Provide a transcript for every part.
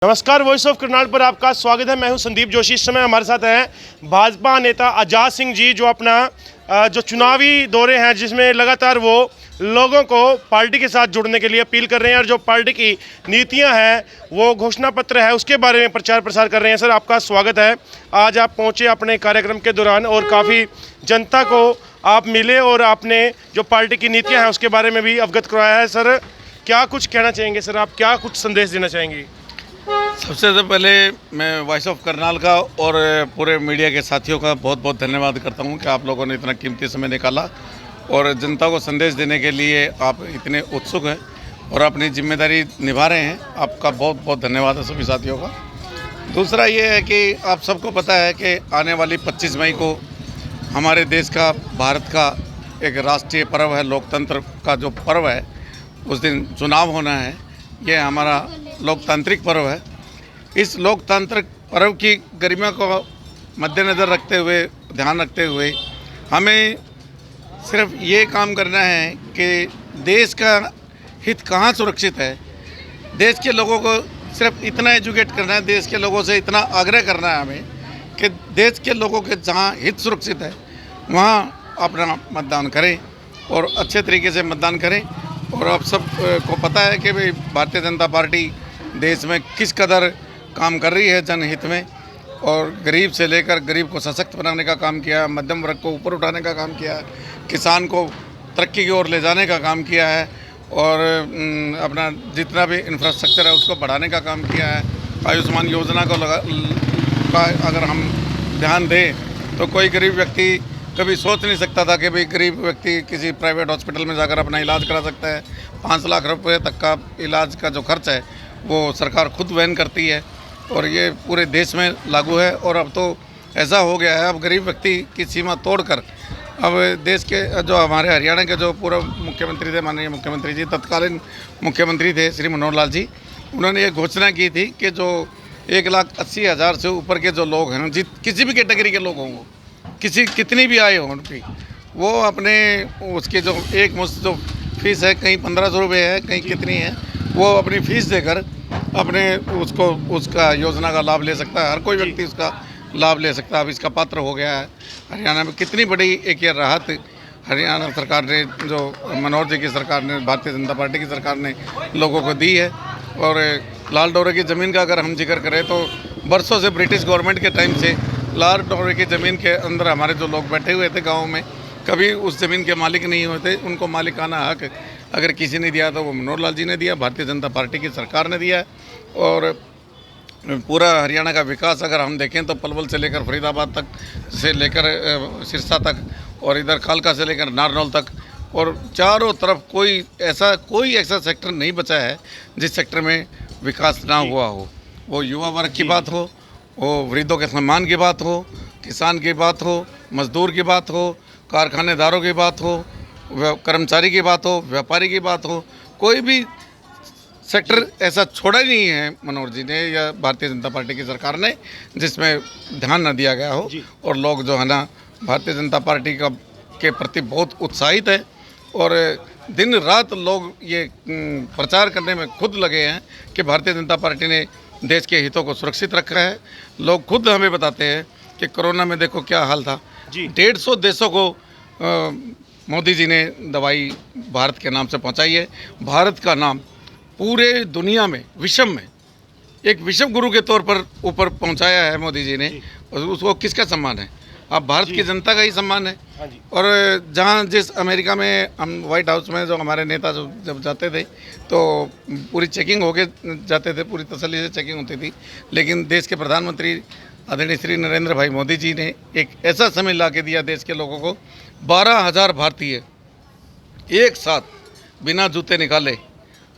नमस्कार, voice of Karnal पर आपका स्वागत है। मैं हूं संदीप जोशी। इस समय हमारे साथ हैं भाजपा नेता आजाद सिंह जी, जो अपना जो चुनावी दौरे हैं जिसमें लगातार वो लोगों को पार्टी के साथ जुड़ने के लिए अपील कर रहे हैं और जो पार्टी की नीतियां हैं, वो घोषणा पत्र है, उसके बारे में प्रचार प्रसार कर रहे हैं। सर, आपका स्वागत है। आज आप पहुंचे अपने कार्यक्रम के दौरान और काफ़ी जनता को आप मिले और आपने जो पार्टी की नीतियाँ हैं उसके बारे में भी अवगत करवाया है। सर, क्या कुछ कहना चाहेंगे? सर, आप क्या कुछ संदेश देना चाहेंगे? सबसे पहले मैं वॉइस ऑफ करनाल का और पूरे मीडिया के साथियों का बहुत बहुत धन्यवाद करता हूं कि आप लोगों ने इतना कीमती समय निकाला और जनता को संदेश देने के लिए आप इतने उत्सुक हैं और अपनी जिम्मेदारी निभा रहे हैं। आपका बहुत बहुत धन्यवाद है सभी साथियों का। दूसरा ये है कि आप सबको पता है कि आने वाली 25 मई को हमारे देश का, भारत का एक राष्ट्रीय पर्व है, लोकतंत्र का जो पर्व है, उस दिन चुनाव होना है। ये हमारा लोकतांत्रिक पर्व है। इस लोकतांत्रिक पर्व की गरिमा को मद्देनज़र रखते हुए, ध्यान रखते हुए, हमें सिर्फ ये काम करना है कि देश का हित कहाँ सुरक्षित है, देश के लोगों को सिर्फ इतना एजुकेट करना है, देश के लोगों से इतना आग्रह करना है हमें कि देश के लोगों के जहाँ हित सुरक्षित है वहाँ अपना मतदान करें और अच्छे तरीके से मतदान करें। और आप सब को पता है कि भाई भारतीय जनता पार्टी देश में किस कदर काम कर रही है जनहित में, और गरीब से लेकर गरीब को सशक्त बनाने का काम किया है, मध्यम वर्ग को ऊपर उठाने का काम किया है, किसान को तरक्की की ओर ले जाने का काम किया है और अपना जितना भी इंफ्रास्ट्रक्चर है उसको बढ़ाने का काम किया है। आयुष्मान योजना का अगर हम ध्यान दें तो कोई गरीब व्यक्ति कभी सोच नहीं सकता था कि भाई गरीब व्यक्ति किसी प्राइवेट हॉस्पिटल में जाकर अपना इलाज करा सकता है। 5 लाख रुपए तक का इलाज का जो खर्च है वो सरकार खुद वहन करती है और ये पूरे देश में लागू है। और अब तो ऐसा हो गया है, अब गरीब व्यक्ति की सीमा तोड़कर अब देश के जो हमारे हरियाणा के जो पूर्व मुख्यमंत्री थे, माननीय मुख्यमंत्री जी, तत्कालीन मुख्यमंत्री थे श्री मनोहर लाल जी, उन्होंने ये घोषणा की थी कि जो 1,80,000 से ऊपर के जो लोग हैं, किसी भी कैटेगरी के लोग होंगे, कितनी भी आय हो उनकी, वो अपने उसके जो एक मुश्त जो फीस है, कहीं 1500 रुपये है, कहीं कितनी है, वो अपनी फ़ीस देकर अपने उसका योजना का लाभ ले सकता है। हर कोई व्यक्ति उसका लाभ ले सकता है। अब इसका पात्र हो गया है। हरियाणा में कितनी बड़ी एक ये राहत हरियाणा सरकार ने, जो मनोहर जी की सरकार ने, भारतीय जनता पार्टी की सरकार ने लोगों को दी है। और लाल डोरे की ज़मीन का अगर हम जिक्र करें तो बरसों से ब्रिटिश गवर्नमेंट के टाइम से लाल डोरे की ज़मीन के अंदर हमारे जो लोग बैठे हुए थे गाँव में, कभी उस ज़मीन के मालिक नहीं हुए थे। उनको मालिकाना हक अगर किसी ने दिया तो वो मनोहर लाल जी ने दिया, भारतीय जनता पार्टी की सरकार ने दिया। और पूरा हरियाणा का विकास अगर हम देखें तो पलवल से लेकर फरीदाबाद तक से लेकर सिरसा तक और इधर कालका से लेकर नारनौल तक, और चारों तरफ कोई ऐसा सेक्टर नहीं बचा है जिस सेक्टर में विकास ना हुआ हो। वो युवा वर्ग की बात हो, वो वृद्धों के सम्मान की बात हो, किसान की बात हो, मजदूर की बात हो, कारखानेदारों की बात हो, कर्मचारी की बात हो, व्यापारी की बात हो, कोई भी सेक्टर ऐसा छोड़ा ही नहीं है मनोहर जी ने या भारतीय जनता पार्टी की सरकार ने जिसमें ध्यान न दिया गया हो। और लोग जो है ना भारतीय जनता पार्टी के प्रति बहुत उत्साहित है और दिन रात लोग ये प्रचार करने में खुद लगे हैं कि भारतीय जनता पार्टी ने देश के हितों को सुरक्षित रखा है। लोग खुद हमें बताते हैं कि कोरोना में देखो क्या हाल था। 150 देशों को मोदी जी ने दवाई भारत के नाम से पहुंचाई है। भारत का नाम पूरे दुनिया में, विश्व में एक विश्व गुरु के तौर पर ऊपर पहुंचाया है मोदी जी ने। और उसको किसका सम्मान है? अब भारत की जनता का ही सम्मान है। और जहां जिस अमेरिका में हम व्हाइट हाउस में जो हमारे नेता जब जाते थे तो पूरी चेकिंग होके जाते थे, पूरी तसल्ली से चेकिंग होती थी। लेकिन देश के प्रधानमंत्री आदरणीय श्री नरेंद्र भाई मोदी जी ने एक ऐसा समय ला के दिया देश के लोगों को। 12,000 भारतीय एक साथ बिना जूते निकाले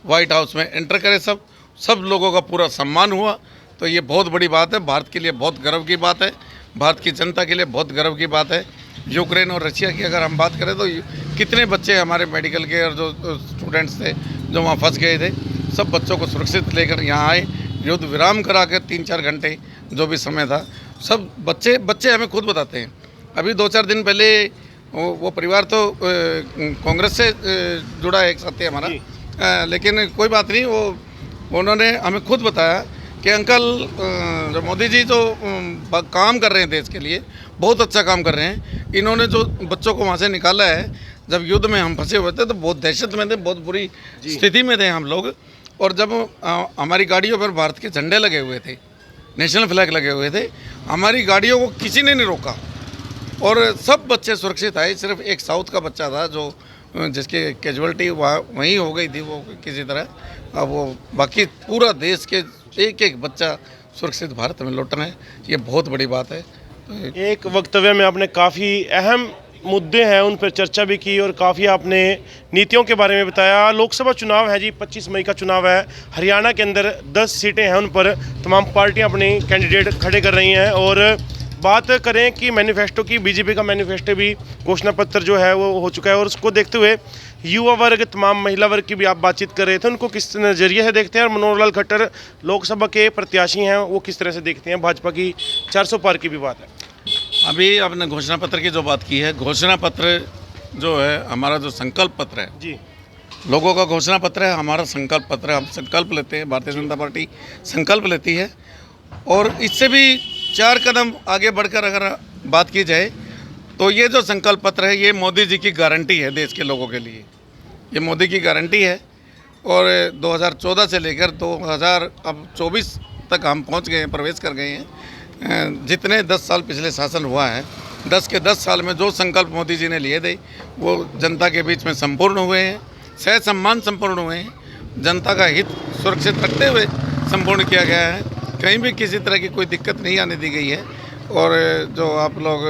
व्हाइट हाउस में एंटर करे, सब लोगों का पूरा सम्मान हुआ। तो ये बहुत बड़ी बात है, भारत के लिए बहुत गर्व की बात है, भारत की जनता के लिए बहुत गर्व की बात है। यूक्रेन और रशिया की अगर हम बात करें तो कितने बच्चे हमारे मेडिकल के और जो स्टूडेंट्स थे जो वहाँ फंस गए थे, सब बच्चों को सुरक्षित लेकर यहाँ आए। युद्ध विराम करा कर 3-4 घंटे जो भी समय था, सब बच्चे हमें खुद बताते हैं। अभी 2-4 दिन पहले वो परिवार तो कांग्रेस से जुड़ा है, एक साथी हमारा, लेकिन कोई बात नहीं, वो उन्होंने हमें खुद बताया कि अंकल जो मोदी जी जो काम कर रहे हैं देश के लिए, बहुत अच्छा काम कर रहे हैं। इन्होंने जो बच्चों को वहाँ से निकाला है, जब युद्ध में हम फंसे हुए थे तो बहुत दहशत में थे, बहुत बुरी स्थिति में थे हम लोग। और जब हमारी गाड़ियों पर भारत के झंडे लगे हुए थे, नेशनल फ्लैग लगे हुए थे, हमारी गाड़ियों को किसी ने नहीं रोका और सब बच्चे सुरक्षित आए। सिर्फ एक साउथ का बच्चा था जो जिसकी कैजुअलिटी वहीं हो गई थी, वो किसी तरह। अब वो बाकी पूरा देश के एक एक बच्चा सुरक्षित भारत में लौटना है, ये बहुत बड़ी बात है। एक वक्तव्य में आपने काफ़ी अहम मुद्दे हैं उन पर चर्चा भी की और काफ़ी आपने नीतियों के बारे में बताया। लोकसभा चुनाव है जी, 25 मई का चुनाव है। हरियाणा के अंदर 10 सीटें हैं, उन पर तमाम पार्टियां अपनी कैंडिडेट खड़े कर रही हैं। और बात करें कि मैनिफेस्टो की, बीजेपी का मैनिफेस्टो भी, घोषणा पत्र जो है वो हो चुका है। और उसको देखते हुए युवा वर्ग, तमाम महिला वर्ग की भी आप बातचीत कर रहे थे, उनको किस नज़रिए से देखते हैं? और मनोहर लाल खट्टर लोकसभा के प्रत्याशी हैं, वो किस तरह से देखते हैं? भाजपा की 400 पार की भी बात है। अभी आपने घोषणा पत्र की जो बात की है, घोषणा पत्र जो है हमारा जो संकल्प पत्र है जी, लोगों का घोषणा पत्र है, हमारा संकल्प पत्र है। हम संकल्प लेते हैं, भारतीय जनता पार्टी संकल्प लेती है। और इससे भी 4 कदम आगे बढ़कर अगर बात की जाए तो ये जो संकल्प पत्र है, ये मोदी जी की गारंटी है देश के लोगों के लिए। ये मोदी की गारंटी है। और 2014 से लेकर 2024 तक हम पहुंच गए हैं, प्रवेश कर गए हैं। जितने 10 साल पिछले शासन हुआ है, 10 के 10 साल में जो संकल्प मोदी जी ने लिए थे वो जनता के बीच में संपूर्ण हुए हैं, सह सम्मान संपूर्ण हुए हैं। जनता का हित सुरक्षित रखते हुए संपूर्ण किया गया है। कहीं भी किसी तरह की कोई दिक्कत नहीं आने दी गई है। और जो आप लोग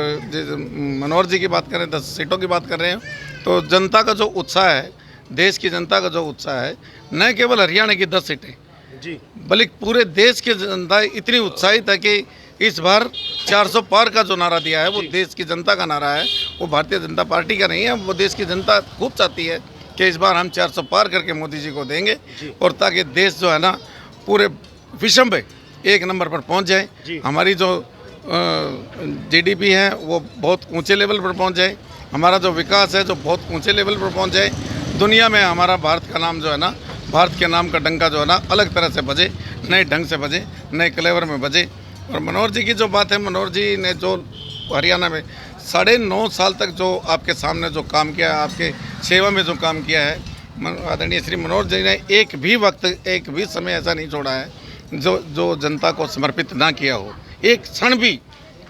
मनोहर जी की बात करें, 10 सीटों की बात कर रहे हैं, तो जनता का जो उत्साह है, देश की जनता का जो उत्साह है, न केवल हरियाणा की 10 सीटें जी, बल्कि पूरे देश की जनता इतनी उत्साहित है कि इस बार 400 पार का जो नारा दिया है वो देश की जनता का नारा है, वो भारतीय जनता पार्टी का नहीं है। वो देश की जनता खूब चाहती है कि इस बार हम 400 पार करके मोदी जी को देंगे, और ताकि देश जो है ना पूरे विश्व में 1 नंबर पर पहुंच जाए। हमारी जो जीडीपी है वो बहुत ऊंचे लेवल पर पहुंच जाए, हमारा जो विकास है जो बहुत ऊंचे लेवल पर पहुंच जाए। दुनिया में हमारा भारत का नाम जो है ना, भारत के नाम का डंका जो है ना अलग तरह से बजे, नए ढंग से बजे, नए क्लेवर में बजे। और मनोहर जी की जो बात है, मनोहर जी ने जो हरियाणा में 9.5 साल तक जो आपके सामने जो काम किया, आपके सेवा में जो काम किया है, आदरणीय श्री मनोहर जी ने एक भी वक्त, एक भी समय ऐसा नहीं छोड़ा है जो जनता को समर्पित ना किया हो। एक क्षण भी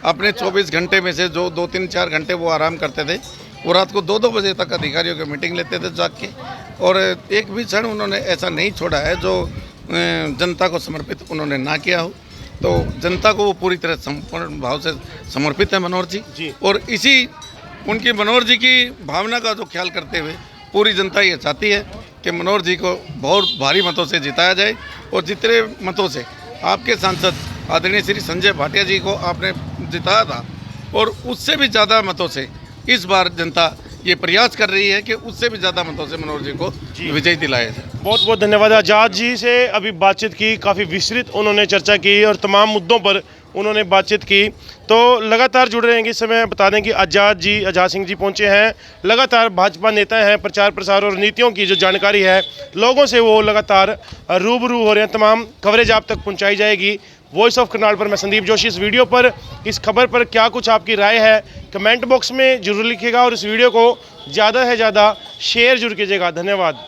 अपने 24 घंटे में से जो 2-3-4 घंटे वो आराम करते थे, वो रात को 2-2 बजे तक अधिकारियों की मीटिंग लेते थे जाग के। और एक भी क्षण उन्होंने ऐसा नहीं छोड़ा है जो जनता को समर्पित उन्होंने ना किया हो। तो जनता को वो पूरी तरह संपूर्ण भाव से समर्पित है मनोहर जी। और इसी उनकी मनोहर जी की भावना का जो ख्याल करते हुए पूरी जनता ये चाहती है कि मनोहर जी को बहुत भारी मतों से जिताया जाए। और जितने मतों से आपके सांसद आदरणीय श्री संजय भाटिया जी को आपने जिताया था, और उससे भी ज़्यादा मतों से इस बार जनता ये प्रयास कर रही है कि उससे भी ज़्यादा मतों से मनोहर जी को विजयी दिलाया जाए। बहुत बहुत धन्यवाद। आज़ाद जी से अभी बातचीत की, काफ़ी विस्तृत उन्होंने चर्चा की और तमाम मुद्दों पर उन्होंने बातचीत की। तो लगातार जुड़े रहेंगे। इस समय बता दें कि आज़ाद सिंह जी पहुंचे हैं। लगातार भाजपा नेता हैं, प्रचार प्रसार और नीतियों की जो जानकारी है लोगों से वो लगातार रूबरू हो रहे हैं। तमाम कवरेज आप तक पहुँचाई जाएगी। वॉइस ऑफ करनाल पर मैं संदीप जोशी। इस वीडियो पर, इस खबर पर क्या कुछ आपकी राय है कमेंट बॉक्स में जरूर लिखिएगा और इस वीडियो को ज़्यादा से ज़्यादा शेयर जरूर कीजिएगा। धन्यवाद।